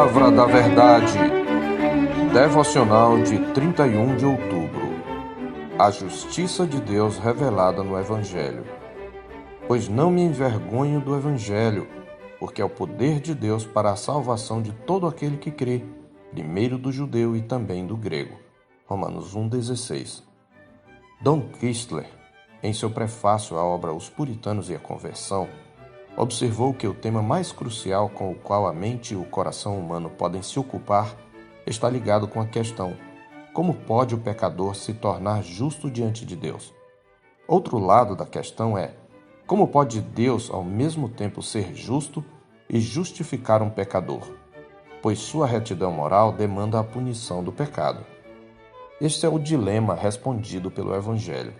Palavra da Verdade, devocional de 31 de outubro. A justiça de Deus revelada no Evangelho. Pois não me envergonho do Evangelho, porque é o poder de Deus para a salvação de todo aquele que crê, primeiro do judeu e também do grego. Romanos 1,16. Don Kistler, em seu prefácio à obra Os Puritanos e a Conversão, observou que o tema mais crucial com o qual a mente e o coração humano podem se ocupar está ligado com a questão: como pode o pecador se tornar justo diante de Deus? Outro lado da questão é: como pode Deus ao mesmo tempo ser justo e justificar um pecador? Pois sua retidão moral demanda a punição do pecado. Este é o dilema respondido pelo Evangelho.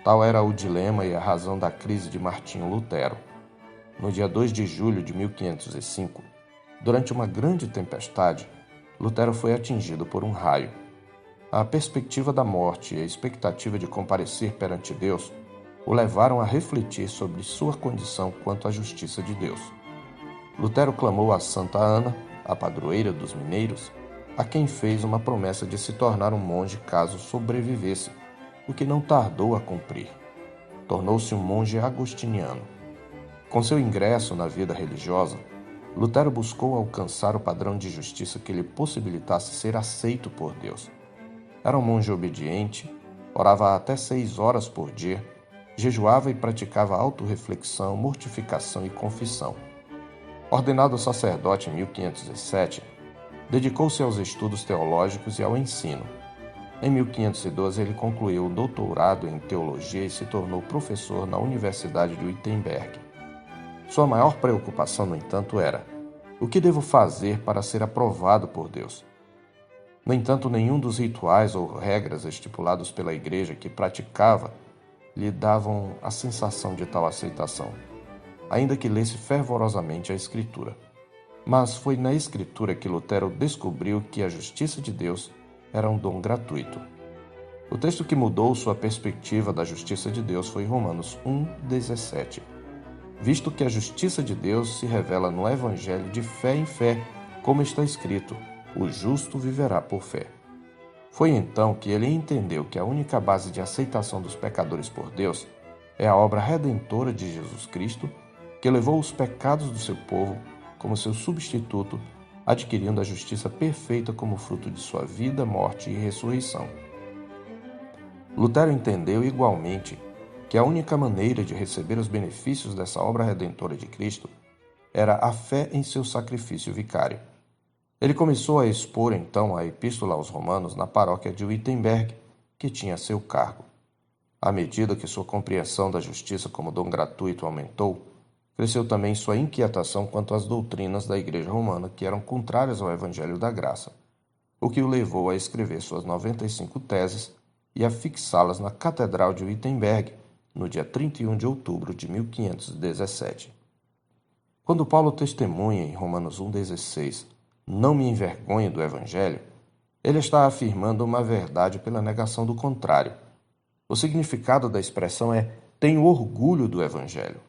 Tal era o dilema e a razão da crise de Martinho Lutero. No dia 2 de julho de 1505, durante uma grande tempestade, Lutero foi atingido por um raio. A perspectiva da morte e a expectativa de comparecer perante Deus o levaram a refletir sobre sua condição quanto à justiça de Deus. Lutero clamou a Santa Ana, a padroeira dos mineiros, a quem fez uma promessa de se tornar um monge caso sobrevivesse, o que não tardou a cumprir. Tornou-se um monge agostiniano. Com seu ingresso na vida religiosa, Lutero buscou alcançar o padrão de justiça que lhe possibilitasse ser aceito por Deus. Era um monge obediente, orava até 6 horas por dia, jejuava e praticava autorreflexão, mortificação e confissão. Ordenado sacerdote em 1507, dedicou-se aos estudos teológicos e ao ensino. Em 1512, ele concluiu o doutorado em teologia e se tornou professor na Universidade de Wittenberg. Sua maior preocupação, no entanto, era: o que devo fazer para ser aprovado por Deus? No entanto, nenhum dos rituais ou regras estipulados pela igreja que praticava lhe davam a sensação de tal aceitação, ainda que lesse fervorosamente a Escritura. Mas foi na Escritura que Lutero descobriu que a justiça de Deus era um dom gratuito. O texto que mudou sua perspectiva da justiça de Deus foi Romanos 1,17. Visto que a justiça de Deus se revela no Evangelho de fé em fé, como está escrito: o justo viverá por fé. Foi então que ele entendeu que a única base de aceitação dos pecadores por Deus é a obra redentora de Jesus Cristo, que levou os pecados do seu povo como seu substituto, adquirindo a justiça perfeita como fruto de sua vida, morte e ressurreição. Lutero entendeu igualmente que a única maneira de receber os benefícios dessa obra redentora de Cristo era a fé em seu sacrifício vicário. Ele começou a expor então a Epístola aos Romanos na paróquia de Wittenberg, que tinha a seu cargo. À medida que sua compreensão da justiça como dom gratuito aumentou, cresceu também sua inquietação quanto às doutrinas da Igreja Romana que eram contrárias ao Evangelho da Graça, o que o levou a escrever suas 95 teses e a fixá-las na Catedral de Wittenberg, no dia 31 de outubro de 1517. Quando Paulo testemunha em Romanos 1,16, não me envergonhe do Evangelho, ele está afirmando uma verdade pela negação do contrário. O significado da expressão é: tenho orgulho do Evangelho.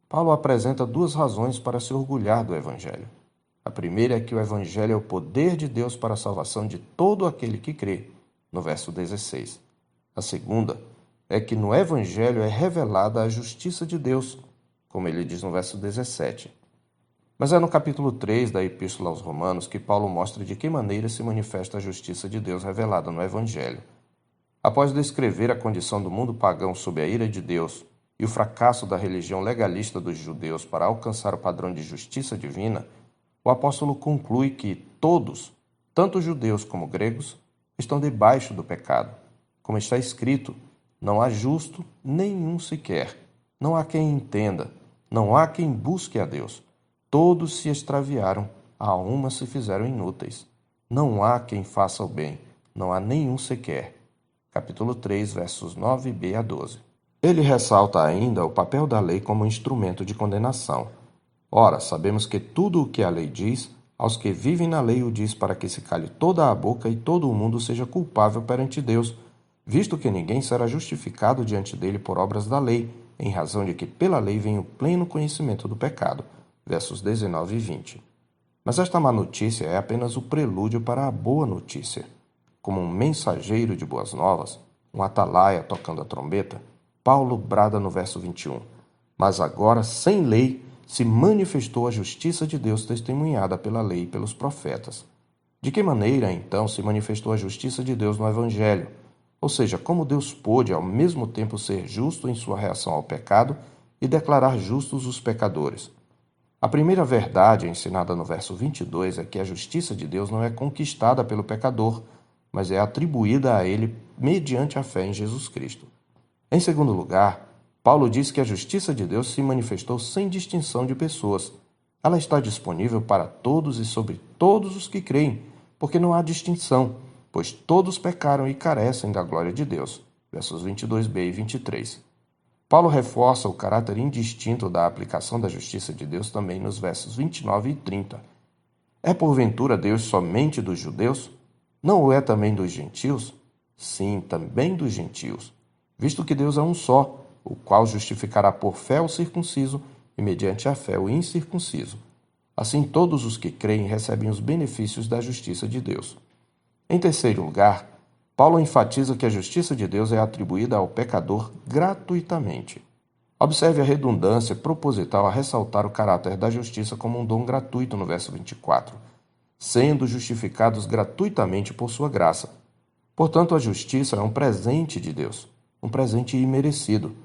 Paulo apresenta 2 razões para se orgulhar do Evangelho. A primeira é que o Evangelho é o poder de Deus para a salvação de todo aquele que crê, no verso 16. A segunda é que no Evangelho é revelada a justiça de Deus, como ele diz no verso 17. Mas é no capítulo 3 da Epístola aos Romanos que Paulo mostra de que maneira se manifesta a justiça de Deus revelada no Evangelho. Após descrever a condição do mundo pagão sob a ira de Deus e o fracasso da religião legalista dos judeus para alcançar o padrão de justiça divina, o apóstolo conclui que todos, tanto judeus como gregos, estão debaixo do pecado. Como está escrito: não há justo nenhum sequer, não há quem entenda, não há quem busque a Deus. Todos se extraviaram, a uma se fizeram inúteis. Não há quem faça o bem, não há nenhum sequer. Capítulo 3, versos 9b a 12. Ele ressalta ainda o papel da lei como instrumento de condenação. Ora, sabemos que tudo o que a lei diz, aos que vivem na lei o diz para que se cale toda a boca e todo o mundo seja culpável perante Deus, visto que ninguém será justificado diante dele por obras da lei, em razão de que pela lei vem o pleno conhecimento do pecado. Versos 19 e 20. Mas esta má notícia é apenas o prelúdio para a boa notícia. Como um mensageiro de boas novas, um atalaia tocando a trombeta, Paulo brada no verso 21. Mas agora, sem lei, se manifestou a justiça de Deus testemunhada pela lei e pelos profetas. De que maneira, então, se manifestou a justiça de Deus no Evangelho? Ou seja, como Deus pôde, ao mesmo tempo, ser justo em sua reação ao pecado e declarar justos os pecadores? A primeira verdade ensinada no verso 22 é que a justiça de Deus não é conquistada pelo pecador, mas é atribuída a ele mediante a fé em Jesus Cristo. Em segundo lugar, Paulo diz que a justiça de Deus se manifestou sem distinção de pessoas. Ela está disponível para todos e sobre todos os que creem, porque não há distinção, pois todos pecaram e carecem da glória de Deus. Versos 22b e 23. Paulo reforça o caráter indistinto da aplicação da justiça de Deus também nos versos 29 e 30. É porventura Deus somente dos judeus? Não o é também dos gentios? Sim, também dos gentios, visto que Deus é um só, o qual justificará por fé o circunciso e mediante a fé o incircunciso. Assim todos os que creem recebem os benefícios da justiça de Deus. Em terceiro lugar, Paulo enfatiza que a justiça de Deus é atribuída ao pecador gratuitamente. Observe a redundância proposital a ressaltar o caráter da justiça como um dom gratuito no verso 24, sendo justificados gratuitamente por sua graça. Portanto, a justiça é um presente de Deus, um presente imerecido.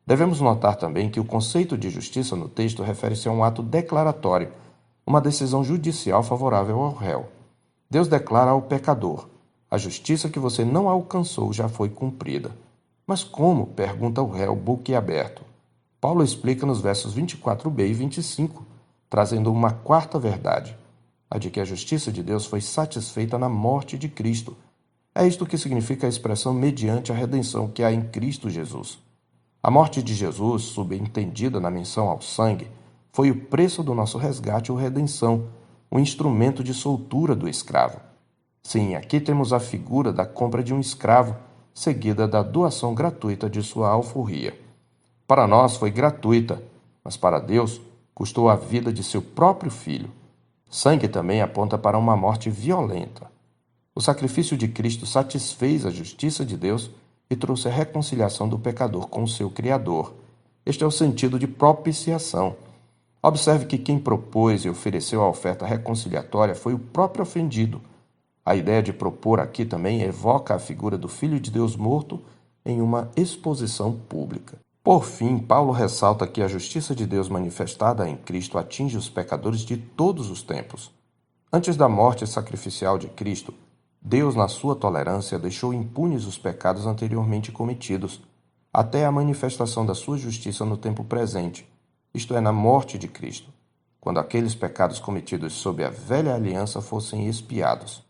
Devemos notar também que o conceito de justiça no texto refere-se a um ato declaratório, uma decisão judicial favorável ao réu. Deus declara ao pecador: a justiça que você não alcançou já foi cumprida. Mas como? Pergunta o réu boquiaberto. Paulo explica nos versos 24b e 25, trazendo uma quarta verdade, a de que a justiça de Deus foi satisfeita na morte de Cristo. É isto que significa a expressão mediante a redenção que há em Cristo Jesus. A morte de Jesus, subentendida na menção ao sangue, foi o preço do nosso resgate ou redenção, o instrumento de soltura do escravo. Sim, aqui temos a figura da compra de um escravo, seguida da doação gratuita de sua alforria. Para nós foi gratuita, mas para Deus custou a vida de seu próprio filho. Sangue também aponta para uma morte violenta. O sacrifício de Cristo satisfez a justiça de Deus e trouxe a reconciliação do pecador com o seu Criador. Este é o sentido de propiciação. Observe que quem propôs e ofereceu a oferta reconciliatória foi o próprio ofendido. A ideia de propor aqui também evoca a figura do Filho de Deus morto em uma exposição pública. Por fim, Paulo ressalta que a justiça de Deus manifestada em Cristo atinge os pecadores de todos os tempos. Antes da morte sacrificial de Cristo, Deus, na sua tolerância, deixou impunes os pecados anteriormente cometidos, até a manifestação da sua justiça no tempo presente, isto é, na morte de Cristo, quando aqueles pecados cometidos sob a velha aliança fossem expiados.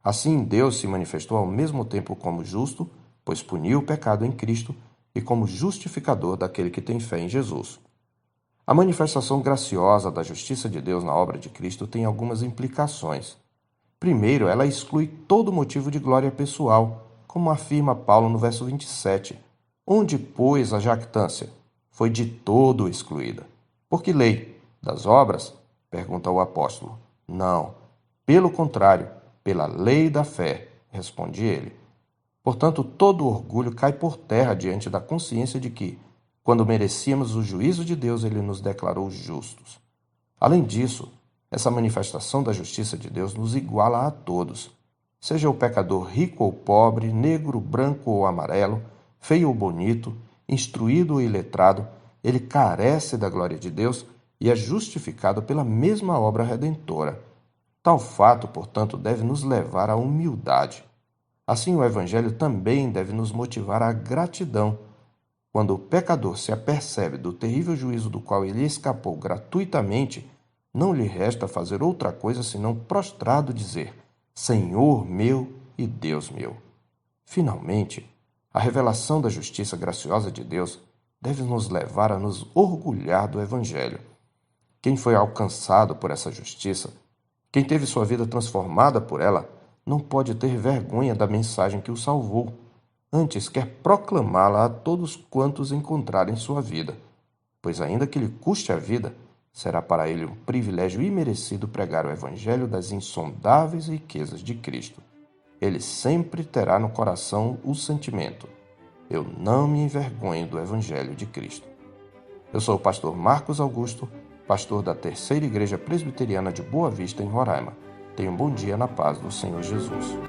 Assim, Deus se manifestou ao mesmo tempo como justo, pois puniu o pecado em Cristo, e como justificador daquele que tem fé em Jesus. A manifestação graciosa da justiça de Deus na obra de Cristo tem algumas implicações. Primeiro, ela exclui todo motivo de glória pessoal, como afirma Paulo no verso 27. Onde, pois, a jactância? Foi de todo excluída. Por que lei? Das obras? Pergunta o apóstolo. Não. Pelo contrário, pela lei da fé, responde ele. Portanto, todo orgulho cai por terra diante da consciência de que, quando merecíamos o juízo de Deus, ele nos declarou justos. Além disso, essa manifestação da justiça de Deus nos iguala a todos, seja o pecador rico ou pobre, negro, branco ou amarelo, feio ou bonito, instruído ou iletrado, ele carece da glória de Deus e é justificado pela mesma obra redentora. Tal fato, portanto, deve nos levar à humildade. Assim, o Evangelho também deve nos motivar à gratidão. Quando o pecador se apercebe do terrível juízo do qual ele escapou gratuitamente, não lhe resta fazer outra coisa senão prostrado dizer: Senhor meu e Deus meu. Finalmente, a revelação da justiça graciosa de Deus deve nos levar a nos orgulhar do Evangelho. Quem foi alcançado por essa justiça, quem teve sua vida transformada por ela, não pode ter vergonha da mensagem que o salvou. Antes, quer proclamá-la a todos quantos encontrarem sua vida. Pois ainda que lhe custe a vida, Será para ele um privilégio imerecido pregar o Evangelho das insondáveis riquezas de Cristo. Ele sempre terá no coração o sentimento: eu não me envergonho do Evangelho de Cristo. Eu sou o pastor Marcos Augusto, pastor da Terceira Igreja Presbiteriana de Boa Vista, em Roraima. Tenha um bom dia na paz do Senhor Jesus.